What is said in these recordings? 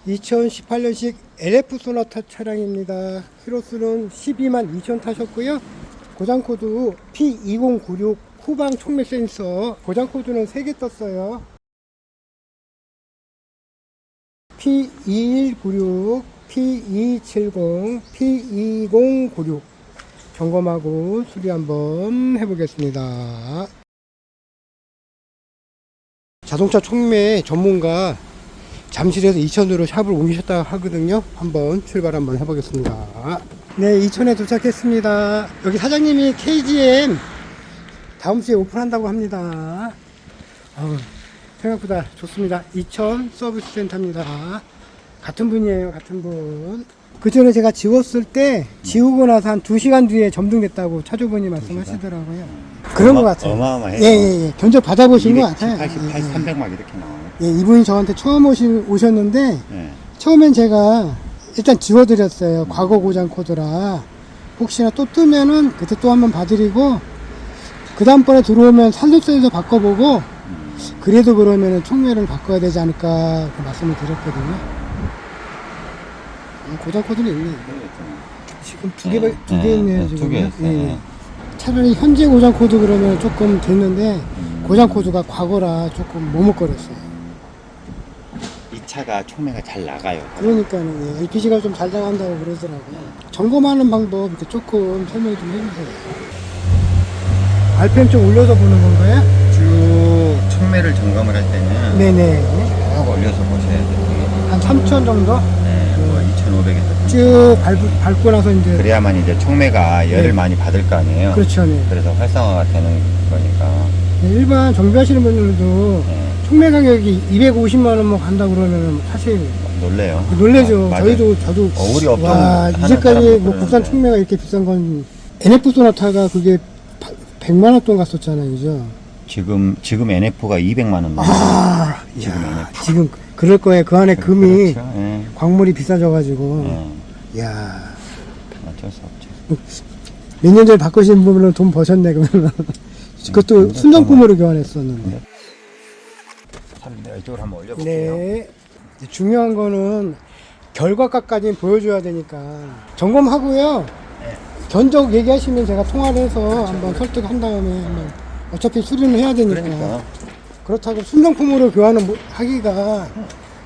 2018년식 LF 소나타 차량입니다. 키로수는 12만 2천 타셨고요. 고장코드 P2096 후방 촉매 센서, 고장코드는 3개 떴어요. P2196, P270, P2096 점검하고 수리 한번 해보겠습니다. 자동차 촉매 전문가 잠실에서 이천으로 샵을 옮기셨다 하거든요. 한번 출발 한번 해보겠습니다. 네, 이천에 도착했습니다. 여기 사장님이 KGM 다음 주에 오픈한다고 합니다. 생각보다 좋습니다. 이천 서비스 센터입니다. 같은 분이에요, 같은 분. 그 전에 제가 지웠을 때 지우고 나서 한 2시간 뒤에 점등됐다고 차주분이 말씀하시더라고요. 그런 것 같아요. 어마어마해요. 예. 견적 받아보신 것 같아요. 88, 300 막 이렇게 나와요. 예, 이분이 저한테 처음 오셨는데, 예. 처음엔 제가 일단 지워드렸어요. 과거 고장 코드라. 혹시나 또 뜨면은 그때 또 한번 봐드리고, 그 다음번에 들어오면 산소센서 바꿔보고, 그래도 그러면은 촉매를 바꿔야 되지 않을까 그 말씀을 드렸거든요. 고장 코드는 있네. 지금 두 개 있네요, 지금. 두 개 있어요. 예. 차라리 현재 고장 코드 그러면 조금 됐는데, 고장 코드가 과거라 조금 머뭇거렸어요. 이 차가 촉매가 잘 나가요. 그러니까는 LPG가 좀 잘 나간다고 그러더라고요. 점검하는 방법 이렇게 조금 설명 좀 해주세요. RPM 좀 올려서 보는 건가요? 쭉 촉매를 점검을 할 때는 네네. 쭉 올려서 보셔야 돼요. 한 3천 정도? 네, 뭐 2,500에서 쭉 밟고 나서 이제. 그래야만 이제 촉매가 열을 네. 많이 받을 거 아니에요. 그렇죠. 네. 그래서 활성화가 되는 거니까. 네, 일반 정비하시는 분들도 네. 촉매 가격이 250만원 뭐 간다 그러면 사실 놀래요. 놀래죠. 맞아요. 저도. 어울이 없던 와, 하는 이제까지 사람도 뭐 국산 그러는데. 촉매가 이렇게 비싼 건 NF 소나타가 그게 100만원 돈 갔었잖아요. 그죠? 지금 NF가 200만 원 나와요. 지금 야, NF. 지금 그럴 거예요. 그 안에 금이 그렇죠. 예. 광물이 비싸져가지고. 예. 야, 어쩔 수 없죠. 몇 년 전에 바꾸신 분은 돈 버셨네, 그러면. 그것도 순정품으로 교환했었는데. 내가 이쪽으로 한번 올려볼게요. 네. 이제 중요한 거는 결과값까지 보여줘야 되니까. 점검하고요. 네. 견적 얘기하시면 제가 통화를 해서 한번 설득한 다음에 한번 어차피 수리는 해야 되니까. 그러니까. 그렇다고 순정품으로 교환을 하기가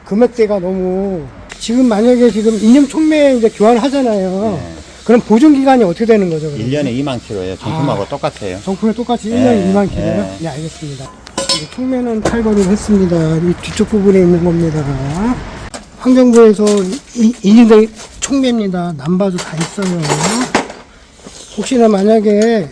금액대가 너무. 지금 만약에 지금 인증 촉매 이제 교환을 하잖아요. 네. 그럼 보증 기간이 어떻게 되는 거죠? 그러면? 1년에 2만 킬로예요. 정품하고 똑같아요. 정품에 똑같이 네, 1년에 2만 킬로요? 네. 네, 알겠습니다. 촉매는 탈거를 했습니다. 이 뒤쪽 부분에 있는 겁니다. 환경부에서 인증된 촉매입니다. 남바도 다 있어요. 혹시나 만약에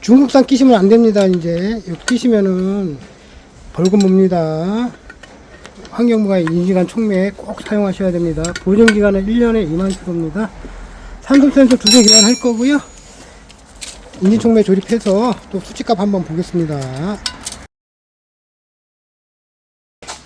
중국산 끼시면 안 됩니다. 이제 이거 끼시면은 벌금 봅니다. 환경부가 인증한 촉매 꼭 사용하셔야 됩니다. 보증 기간은 1년에 2만 킬로입니다. 산소센서 2개 교환할 거고요. 인증 촉매 조립해서 또 수치값 한번 보겠습니다.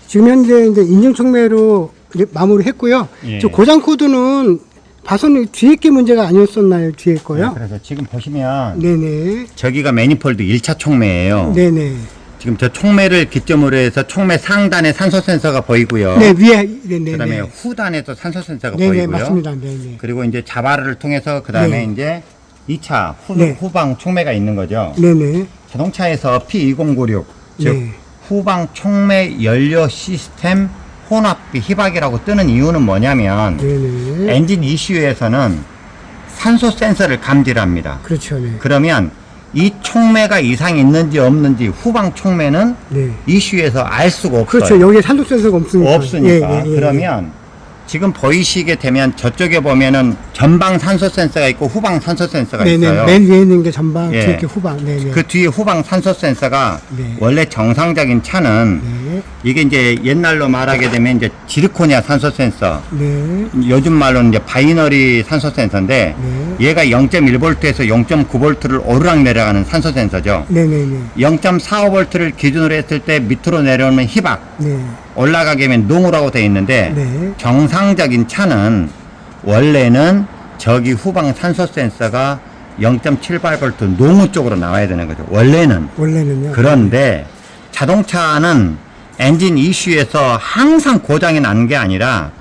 지금 현재 이제 인증 촉매로 이제 마무리했고요. 예. 저 고장 코드는 봐서는 뒤에 게 문제가 아니었었나요? 뒤에 거요? 네, 그래서 지금 보시면 네네. 저기가 매니폴드 1차 촉매예요. 네네. 지금 저 촉매를 기점으로 해서 촉매 상단에 산소 센서가 보이고요. 네, 위에, 네네. 그다음에 후단에도 산소 센서가 네네, 보이고요. 맞습니다. 네네. 그리고 이제 자바를 통해서 그다음에 네. 이제 2차 네. 후방 촉매가 있는 거죠. 네네. 자동차에서 P2096 즉 네. 후방 촉매 연료 시스템 혼합비 희박이라고 뜨는 이유는 뭐냐면 네네. 엔진 이슈에서는 산소 센서를 감지를 합니다. 그렇죠. 네. 그러면 이 촉매가 이상이 있는지 없는지 후방 촉매는 네. 이슈에서 알 수가 없어요. 그렇죠. 여기에 산소 센서가 없으니까. 없으니까. 예, 예, 예. 그러면 지금 보이시게 되면 저쪽에 보면은 전방 산소 센서가 있고 후방 산소 센서가 네네. 있어요. 맨 위에 있는 게 전방, 예. 뒤에 게 후방. 네네. 그 뒤에 후방 산소 센서가 네. 원래 정상적인 차는 네. 이게 이제 옛날로 말하게 되면 이제 지르코니아 산소 센서, 네. 요즘 말로는 이제 바이너리 산소 센서인데 네. 얘가 0.1V에서 0.9V를 오르락 내려가는 산소 센서죠. 네네네. 0.45V를 기준으로 했을 때 밑으로 내려오면 희박, 네. 올라가게 되면 농으라고 되어 있는데 네. 정상적인 차는 원래는 저기 후방 산소 센서가 0.78V 농우 쪽으로 나와야 되는 거죠. 원래는요. 그런데 자동차는 엔진 이슈에서 항상 고장이 나는 게 아니라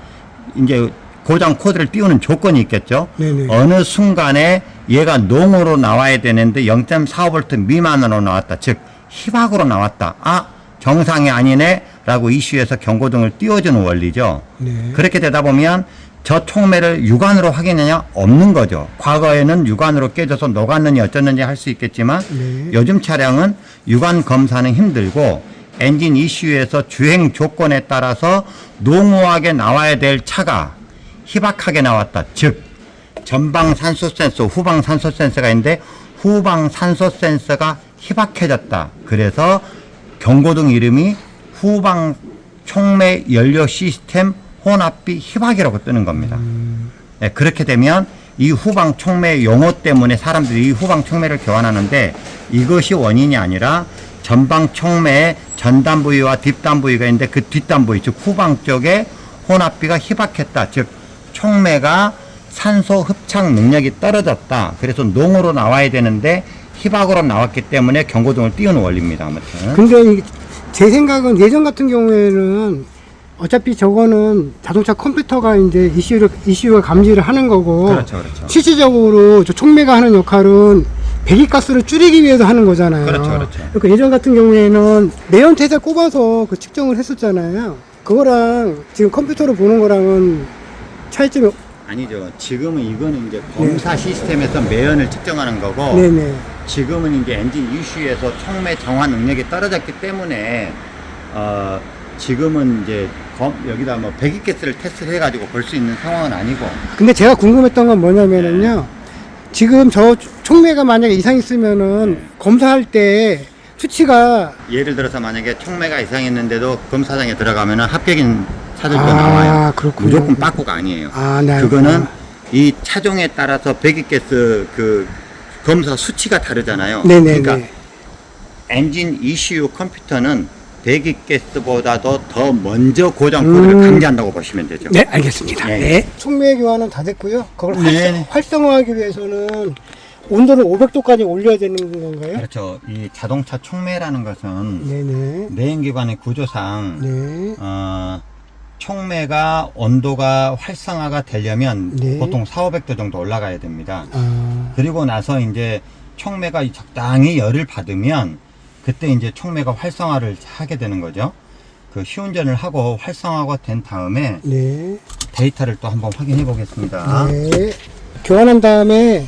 이제 고장 코드를 띄우는 조건이 있겠죠. 네네. 어느 순간에 얘가 농으로 나와야 되는데 0.45V 미만으로 나왔다. 즉 희박으로 나왔다. 아, 정상이 아니네 라고 이슈에서 경고등을 띄워주는 원리죠. 네. 그렇게 되다 보면 저 촉매를 육안으로 확인하냐? 없는 거죠. 과거에는 육안으로 깨져서 녹았느니 어쩌는지 할 수 있겠지만 네. 요즘 차량은 육안 검사는 힘들고 엔진 이슈에서 주행 조건에 따라서 농후하게 나와야 될 차가 희박하게 나왔다. 즉 전방 산소 센서, 후방 산소 센서가 있는데 후방 산소 센서가 희박해졌다. 그래서 경고등 이름이 후방 촉매 연료 시스템 혼합비 희박이라고 뜨는 겁니다. 네, 그렇게 되면 이 후방 촉매 용어 때문에 사람들이 이 후방 촉매를 교환하는데 이것이 원인이 아니라 전방 촉매의 전단 부위와 뒷단 부위가 있는데 그 뒷단 부위, 즉 후방 쪽에 혼합비가 희박했다. 즉 촉매가 산소 흡착 능력이 떨어졌다. 그래서 농으로 나와야 되는데 희박으로 나왔기 때문에 경고등을 띄우는 원리입니다. 아무튼. 근데 제 생각은 예전 같은 경우에는 어차피 저거는 자동차 컴퓨터가 이제 이슈를 감지를 하는 거고. 그렇죠, 그렇죠. 실질적으로 저 촉매가 하는 역할은 배기가스를 줄이기 위해서 하는 거잖아요. 그렇죠, 그렇죠. 그러니까 예전 같은 경우에는 매연 태세 꼽아서 그 측정을 했었잖아요. 그거랑 지금 컴퓨터로 보는 거랑은 차이점이. 아니죠. 지금은 이거는 이제 검사 시스템에서 매연을 측정하는 거고 네네. 지금은 이제 엔진 이슈에서 촉매 정화 능력이 떨어졌기 때문에 지금은 이제 여기다 뭐 배기가스를 테스트를 해가지고 볼 수 있는 상황은 아니고. 근데 제가 궁금했던 건 뭐냐면은요. 지금 저 촉매가 만약에 이상 있으면은 검사할 때 수치가 예를 들어서 만약에 촉매가 이상했는데도 검사장에 들어가면은 합격인 차들도 아, 나와요. 그렇군요. 무조건 빠꾸가 아니에요. 아, 네. 그거는 이 차종에 따라서 배기가스 그 검사 수치가 다르잖아요. 네네네. 그러니까 엔진 ECU 컴퓨터는 배기가스보다도 더 먼저 고장 코드를 감지한다고 보시면 되죠. 네, 알겠습니다. 네. 네. 촉매 교환은 다 됐고요. 그걸 네. 활성화하기 위해서는 온도를 500도까지 올려야 되는 건가요? 그렇죠. 이 자동차 촉매라는 것은 네네. 내연기관의 구조상 네. 촉매가 온도가 활성화가 되려면 네. 보통 4,500도 정도 올라가야 됩니다. 아, 그리고 나서 이제 촉매가 적당히 열을 받으면 그때 이제 촉매가 활성화를 하게 되는 거죠. 그 시운전을 하고 활성화가 된 다음에 네. 데이터를 또 한번 확인해 보겠습니다. 네. 교환한 다음에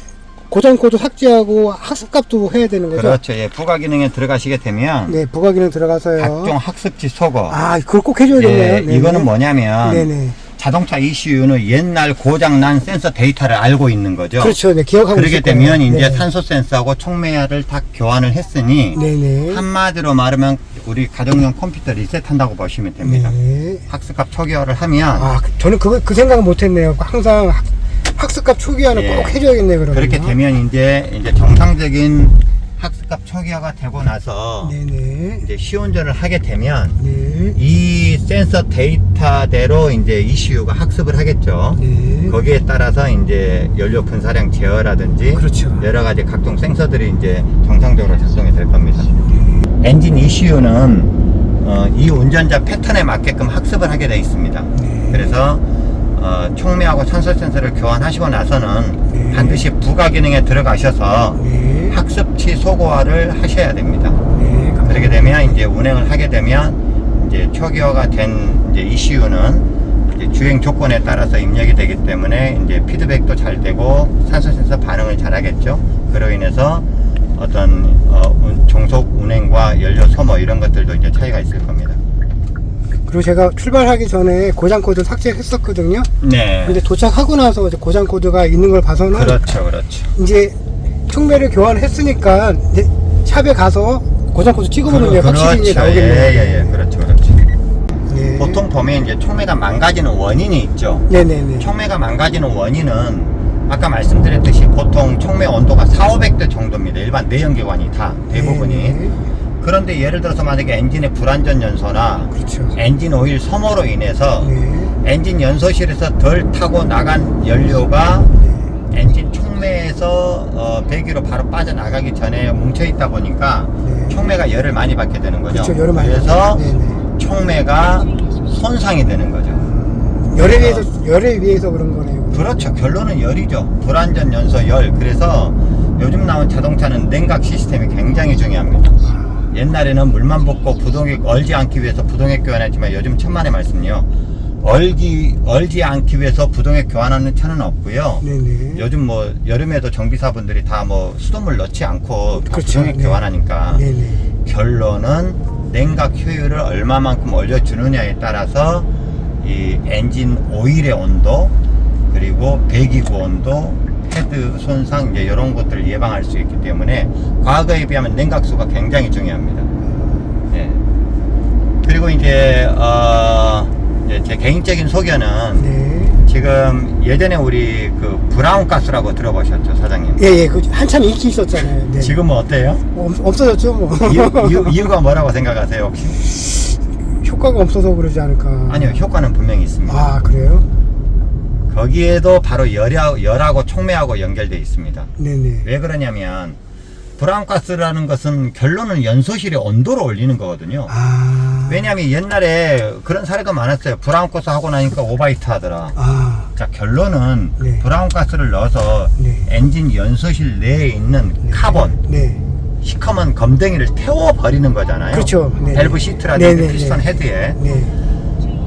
고장 코드 삭제하고 학습값도 해야 되는 거죠? 그렇죠. 예, 부가 기능에 들어가시게 되면 네, 부가 기능 들어가서요. 각종 학습지 속어. 아, 그걸 꼭 해줘야겠네요. 예, 네네. 이거는 뭐냐면 네네. 자동차 ECU는 옛날 고장난 센서 데이터를 알고 있는 거죠. 그렇죠. 네, 기억하고 그렇게 있을 되면 거예요. 이제 네. 산소 센서하고 촉매를 다 교환을 했으니 네네. 한마디로 말하면 우리 가정용 컴퓨터 리셋한다고 보시면 됩니다. 네. 학습값 초기화를 하면 아, 저는 그 생각은 못했네요. 항상 학습값 초기화는 예. 꼭 해줘야겠네요. 그러면. 그렇게 되면 이제 정상적인 학습값 초기화가 되고 나서 네네. 이제 시운전을 하게 되면 네. 이 센서 데이터대로 이제 ECU가 학습을 하겠죠. 네. 거기에 따라서 이제 연료 분사량 제어라든지 그렇죠. 여러 가지 각종 센서들이 이제 정상적으로 작동이 될 겁니다. 엔진 ECU는 이 운전자 패턴에 맞게끔 학습을 하게 되어 있습니다. 네. 그래서 촉매하고 산소 센서를 교환하시고 나서는 네. 반드시 부가 기능에 들어가셔서 네. 학습치 소거화를 하셔야 됩니다. 네. 그렇게 되면 이제 운행을 하게 되면 이제 초기화가 된 이제 ECU는 이제 주행 조건에 따라서 입력이 되기 때문에 이제 피드백도 잘 되고 산소 센서 반응을 잘 하겠죠. 그로 인해서 어떤 종속 운행과 연료 소모 이런 것들도 이제 차이가 있을 겁니다. 그리고 제가 출발하기 전에 고장 코드 삭제했었거든요. 네. 근데 도착하고 나서 이제 고장 코드가 있는 걸 봐서는 그렇죠, 그렇죠. 이제 촉매를 교환했으니까 이제 샵에 가서 고장 코드 찍어보는 게 확실히 이제 나오겠네요. 예, 그렇죠, 그렇죠. 네. 보통 보면 이제 촉매가 망가지는 원인이 있죠. 네네네. 촉매가 망가지는 원인은 아까 말씀드렸듯이 보통 촉매 온도가 4,500도 정도입니다. 일반 내연기관이 다 대부분이. 네. 그런데 예를 들어서 만약에 엔진의 불안전 연소나 그렇죠. 엔진 오일 소모로 인해서 네. 엔진 연소실에서 덜 타고 나간 연료가 엔진 촉매에서 배기로 바로 빠져나가기 전에 뭉쳐있다 보니까 네. 촉매가 열을 많이 받게 되는 거죠. 그렇죠. 열을 많이 그래서 받죠. 네네. 촉매가 손상이 되는 거죠. 열에 위해서 그런 거네요. 그렇죠. 결론은 열이죠. 불완전 연소 열. 그래서 요즘 나온 자동차는 냉각 시스템이 굉장히 중요합니다. 옛날에는 물만 붓고 부동액 얼지 않기 위해서 부동액 교환했지만 요즘 천만의 말씀이요. 얼지 않기 위해서 부동액 교환하는 차는 없고요. 네네. 요즘 뭐 여름에도 정비사분들이 다 뭐 수돗물 넣지 않고 다 그렇죠. 부동액 네. 교환하니까 네네. 결론은 냉각 효율을 얼마만큼 올려주느냐에 따라서 이 엔진 오일의 온도 그리고 배기구 온도 헤드 손상 이제 이런 것들을 예방할 수 있기 때문에 과거에 비하면 냉각수가 굉장히 중요합니다. 예. 그리고 이제 이제 제 개인적인 소견은 네. 지금 예전에 우리 그 브라운 가스라고 들어보셨죠, 사장님? 예, 그 한참 인기 있었잖아요. 네. 지금은 어때요? 없어졌죠, 뭐. 이유가 뭐라고 생각하세요, 혹시? 효과가 없어서 그러지 않을까. 아니요, 효과는 분명히 있습니다. 아, 그래요? 거기에도 바로 열하고 촉매하고 연결되어 있습니다. 네네. 왜 그러냐면 브라운가스라는 것은 결론은 연소실의 온도를 올리는 거거든요. 아. 왜냐하면 옛날에 그런 사례가 많았어요. 브라운가스 하고 나니까 오바이트 하더라. 아. 자, 결론은 네. 브라운가스를 넣어서 네. 엔진 연소실 내에 있는 네. 카본 네. 시커먼 검댕이를 태워버리는 거잖아요. 그렇죠. 네. 밸브 시트라든지 네네네. 피스톤 헤드에. 네.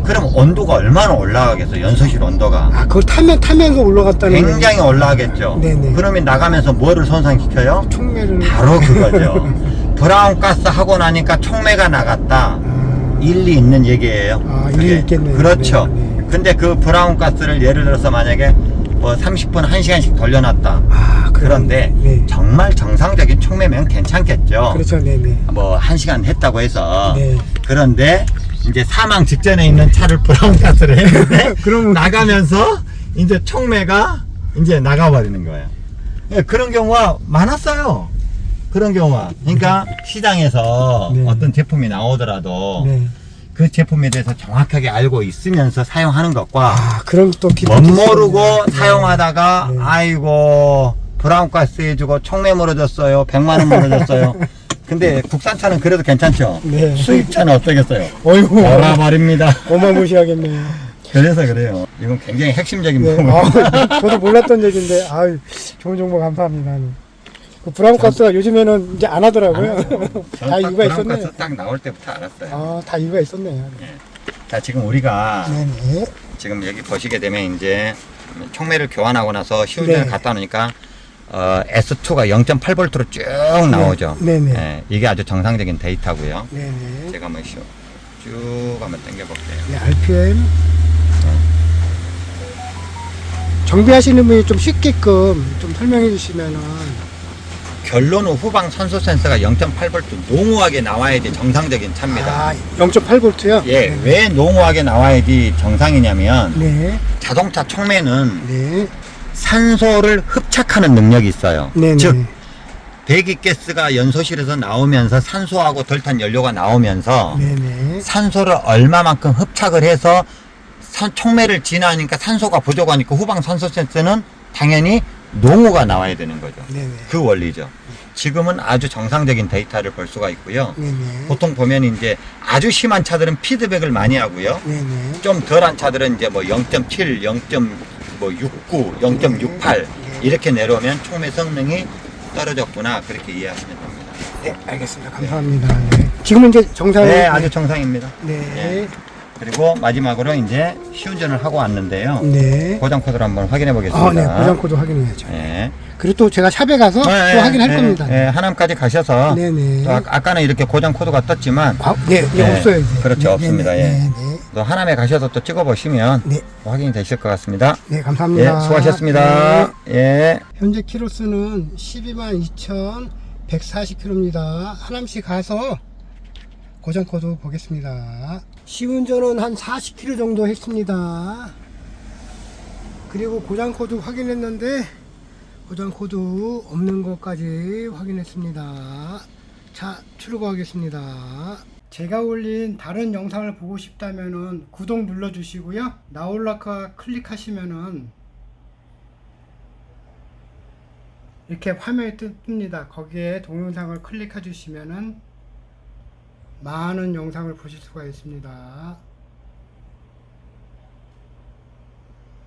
그럼 온도가 얼마나 올라가겠어, 연소실 온도가. 아, 그걸 타면서 올라갔다는 굉장히 올라가겠죠. 네네. 그러면 나가면서 뭐를 손상시켜요? 촉매를. 바로 그거죠. 브라운 가스 하고 나니까 촉매가 나갔다. 아. 일리 있는 얘기예요. 아, 그게. 일리 있겠네요. 그렇죠. 네. 근데 그 브라운 가스를 예를 들어서 만약에 뭐 30분, 1시간씩 돌려놨다. 아, 그런데 네. 정말 정상적인 촉매면 괜찮겠죠. 그렇죠. 네네. 뭐 1시간 했다고 해서. 네. 그런데 이제 사망 직전에 있는 차를 브라운 가스를 했는데 그러면 나가면서 이제 촉매가 이제 나가버리는 거예요. 예, 그런 경우가 많았어요. 그런 경우가. 그러니까 시장에서 네. 어떤 제품이 나오더라도 네. 그 제품에 대해서 정확하게 알고 있으면서 사용하는 것과 아, 그럼 또 못 모르고 네. 사용하다가 네. 아이고 브라운 가스 해주고 촉매 멀어졌어요. 100만 원 멀어졌어요. 근데 국산차는 그래도 괜찮죠. 네. 수입차는 어떠겠어요? 어이구. 돌아버립니다. 어마무시하겠네요. 그래서 그래요. 이건 굉장히 핵심적인 네. 부분. 아, 저도 몰랐던 얘기인데, 아, 좋은 정보 감사합니다. 그 브라운가스가 요즘에는 이제 안 하더라고요. 다 이유가 있었네요. 가스 딱 나올 때부터 알았어요. 아, 다 이유가 있었네요. 자, 지금 우리가 네네. 지금 여기 보시게 되면 이제 촉매를 교환하고 나서 시운전을 네. 갖다 놓으니까 S2가 0.8V로 쭉 나오죠. 네네. 예, 이게 아주 정상적인 데이터고요. 네네. 제가 한번 쭉 한번 당겨볼게요. 네, RPM. 정비하시는 분이 좀 쉽게끔 좀 설명해 주시면은. 결론은 후방 산소 센서가 0.8V 농후하게 나와야지 정상적인 차입니다. 아, 0.8V요? 예, 왜 농후하게 나와야지 정상이냐면 네. 자동차 촉매는 네. 산소를 흡착하는 능력이 있어요. 네네. 즉 배기가스가 연소실에서 나오면서 산소하고 덜탄 연료가 나오면서 네네. 산소를 얼마만큼 흡착을 해서 촉매를 지나니까 산소가 부족하니까 후방 산소 센서는 당연히 농후가 나와야 되는 거죠. 네네. 그 원리죠. 지금은 아주 정상적인 데이터를 볼 수가 있고요. 네네. 보통 보면 이제 아주 심한 차들은 피드백을 많이 하고요. 네네. 좀 덜한 차들은 이제 뭐 0.7, 0.69, 0.68 이렇게 내려오면 촉매 성능이 떨어졌구나 그렇게 이해하시면 됩니다. 네, 알겠습니다. 감사합니다. 네. 지금은 이제 정상. 네, 아주 정상입니다. 네. 예. 그리고 마지막으로 이제 시운전을 하고 왔는데요. 네. 고장 코드를 한번 확인해 보겠습니다. 아, 네. 고장 코드 확인해야죠. 예. 그리고 또 제가 샵에 가서 또 확인할 겁니다. 예, 하남까지 가셔서 네네. 또 아까는 이렇게 고장 코드가 떴지만 네, 없어요. 이제. 그렇죠. 네, 없습니다. 네, 예. 네, 네. 또 하남에 가셔서 또 찍어 보시면 네. 확인이 되실 것 같습니다. 네, 예, 감사합니다. 수고하셨습니다. 네. 예. 현재 키로수는 122,140km입니다. 하남시 가서 고장 코드 보겠습니다. 시운전은 한 40km 정도 했습니다. 그리고 고장 코드 확인했는데 고장 코드 없는 것까지 확인했습니다. 자, 출고하겠습니다. 제가 올린 다른 영상을 보고 싶다면은 구독 눌러주시고요. 나올라카 클릭하시면은 이렇게 화면이 뜹니다. 거기에 동영상을 클릭해 주시면은 많은 영상을 보실 수가 있습니다.